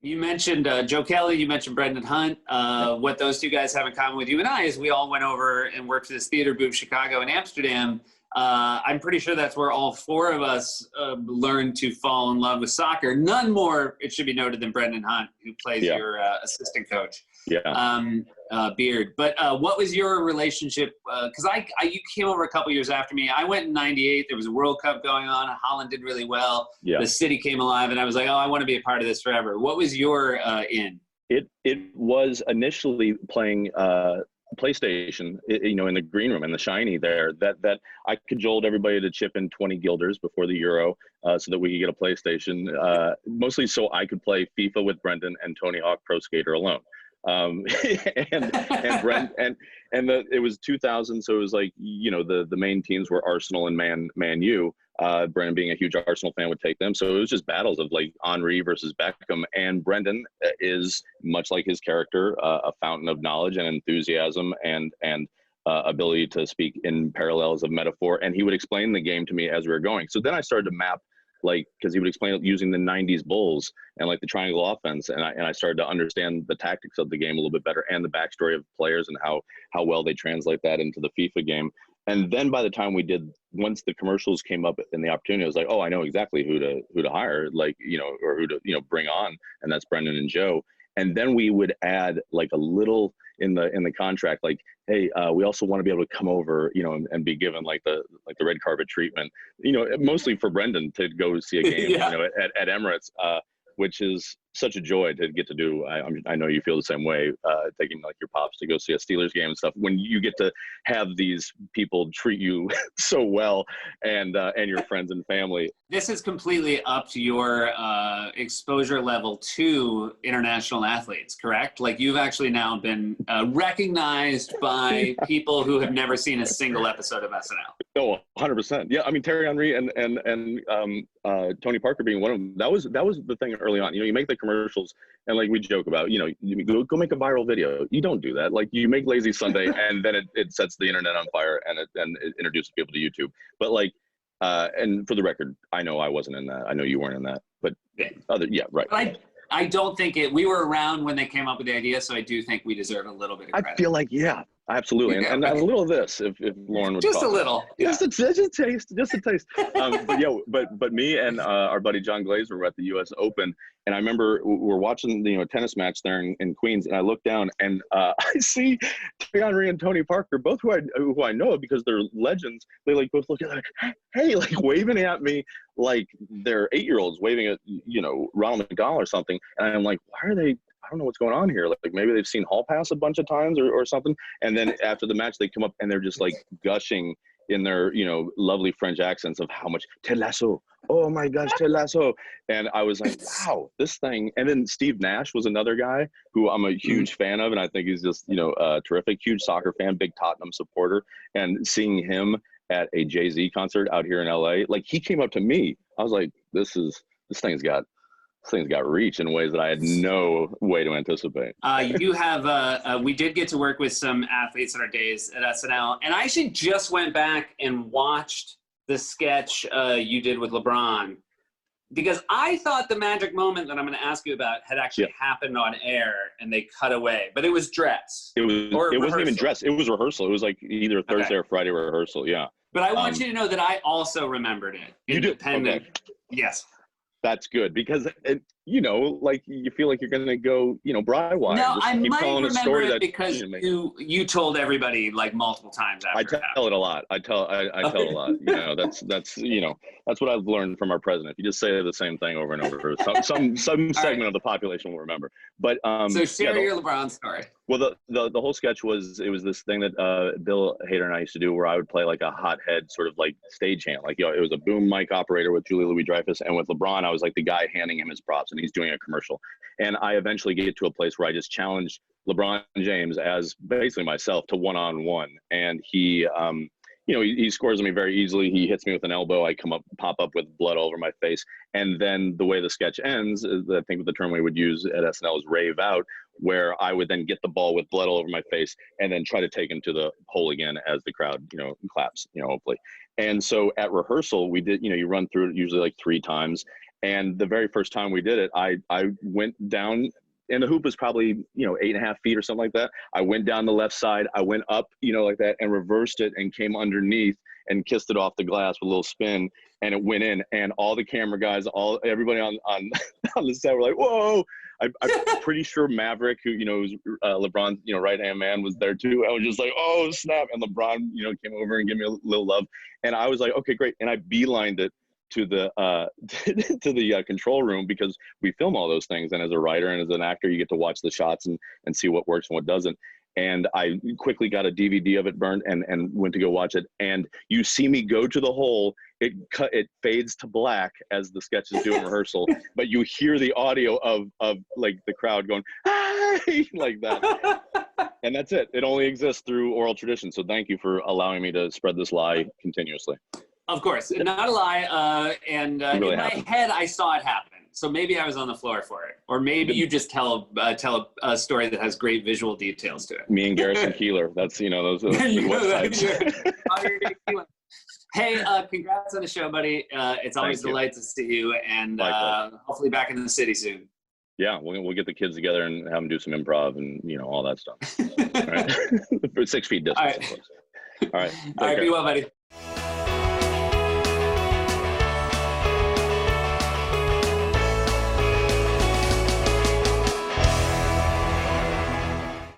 You mentioned Joe Kelly, you mentioned Brendan Hunt. What those two guys have in common with you and I is we all went over and worked for this theater booth, Chicago and Amsterdam. I'm pretty sure that's where all four of us learned to fall in love with soccer. None more, it should be noted, than Brendan Hunt, who plays your assistant coach, Beard. But what was your relationship? Because you came over a couple years after me. I went in '98. There was a World Cup going on. Holland did really well. Yeah. The city came alive, and I was like, oh, I want to be a part of this forever. What was your in? It was initially playing PlayStation, in the green room in the shiny there, that I cajoled everybody to chip in 20 guilders before the Euro so that we could get a PlayStation, mostly so I could play FIFA with Brendan and Tony Hawk Pro Skater alone. It was 2000, so it was like, the main teams were Arsenal and Man U. Brendan, being a huge Arsenal fan, would take them. So it was just battles of like Henry versus Beckham. And Brendan is, much like his character, a fountain of knowledge and enthusiasm and ability to speak in parallels of metaphor. And he would explain the game to me as we were going. So then I started to map, because he would explain it using the 90s Bulls and like the triangle offense. And I started to understand the tactics of the game a little bit better and the backstory of players and how well they translate that into the FIFA game. And then by the time once the commercials came up and the opportunity, I was like, oh, I know exactly who to hire, or who to, bring on. And that's Brendan and Joe. And then we would add like a little in the contract, like, hey, we also want to be able to come over, and be given like the red carpet treatment, mostly for Brendan to go see a game, at Emirates, which is such a joy to get to do. I know you feel the same way, taking like your pops to go see a Steelers game and stuff. When you get to have these people treat you so well, and your friends and family. This is completely up to your exposure level to international athletes, correct? Like you've actually now been recognized by people who have never seen a single episode of SNL. Oh, 100%. Yeah, I mean Thierry Henry and Tony Parker being one of them. That was the thing early on. You make the commercials and like we joke about, you go make a viral video. You don't do that. Like you make Lazy Sunday and then it sets the internet on fire and it introduces people to YouTube. But like, and for the record, I know I wasn't in that. I know you weren't in that. But right. I don't think we were around when they came up with the idea, so I do think we deserve a little bit of credit. I feel like, absolutely. And a little of this, if Lauren would just a little. Just a taste. But me and our buddy John Glazer were at the US Open, and I remember we're watching a tennis match there in Queens, and I look down and I see Thierry Henry and Tony Parker, both who I know because they're legends. They like both look at like, hey, like waving at me like they're 8-year-olds waving at Ronald McDonald or something, and I'm like, why are they? I don't know what's going on here. Like maybe they've seen Hall Pass a bunch of times or something. And then after the match, they come up and they're just like gushing in their, lovely French accents of how much Ted Lasso. Oh my gosh, Ted Lasso. And I was like, wow, this thing. And then Steve Nash was another guy who I'm a huge fan of. And I think he's just, terrific, huge soccer fan, big Tottenham supporter. And seeing him at a Jay-Z concert out here in LA, like he came up to me. I was like, this thing's got reach in ways that I had no way to anticipate. You have, we did get to work with some athletes in our days at SNL, and I actually just went back and watched the sketch you did with LeBron, because I thought the magic moment that I'm going to ask you about had actually happened on air, and they cut away, but it was dress. It wasn't even dress. It was rehearsal. It was like either Thursday or Friday rehearsal. Yeah. But I want you to know that I also remembered it. You do? Okay. Yes. That's good because, like you feel like you're going to go, Bride Wire. No, I might remember it because you told everybody like multiple times after. I tell it a lot. I tell it a lot. That's what I've learned from our president. If you just say the same thing over and over, some segment of the population will remember. But so share your LeBron story. Well, the whole sketch was this thing that Bill Hader and I used to do where I would play like a hothead sort of like stagehand. Like, it was a boom mic operator with Julia Louis-Dreyfus, and with LeBron, I was like the guy handing him his props, and he's doing a commercial. And I eventually get to a place where I just challenge LeBron James as basically myself to one-on-one. And he, he scores me very easily. He hits me with an elbow. I pop up with blood all over my face. And then the way the sketch ends, I think the term we would use at SNL is rave out, where I would then get the ball with blood all over my face and then try to take him to the hole again as the crowd, claps, hopefully. And so at rehearsal, we did, you run through it usually like 3 times. And the very first time we did it, I went down, and the hoop was probably, 8.5 feet or something like that. I went down the left side, I went up, like that, and reversed it and came underneath and kissed it off the glass with a little spin, and it went in. And all the camera guys, everybody on on the set were like, "Whoa!" I'm pretty sure Maverick, who was LeBron's right hand man, was there too. I was just like, "Oh snap!" And LeBron came over and gave me a little love, and I was like, "Okay, great." And I beelined it to the to the control room, because we film all those things, and as a writer and as an actor, you get to watch the shots and see what works and what doesn't. And I quickly got a DVD of it burned and went to go watch it. And you see me go to the hole, it fades to black as the sketches do in rehearsal, but you hear the audio of like the crowd going, "Hey!" like that. And that's it. It only exists through oral tradition. So thank you for allowing me to spread this lie continuously. Of course, not a lie. And really in my happened. head, I saw it happen. So maybe I was on the floor for it, or maybe you just tell a story that has great visual details to it. Me and Garrison Keeler. That's those are the websites. Hey, congrats on the show, buddy. It's always a delight to see you, and hopefully back in the city soon. Yeah, we'll get the kids together and have them do some improv and all that stuff. All right. For 6 feet distance. All right. All right. All right. Be well, buddy.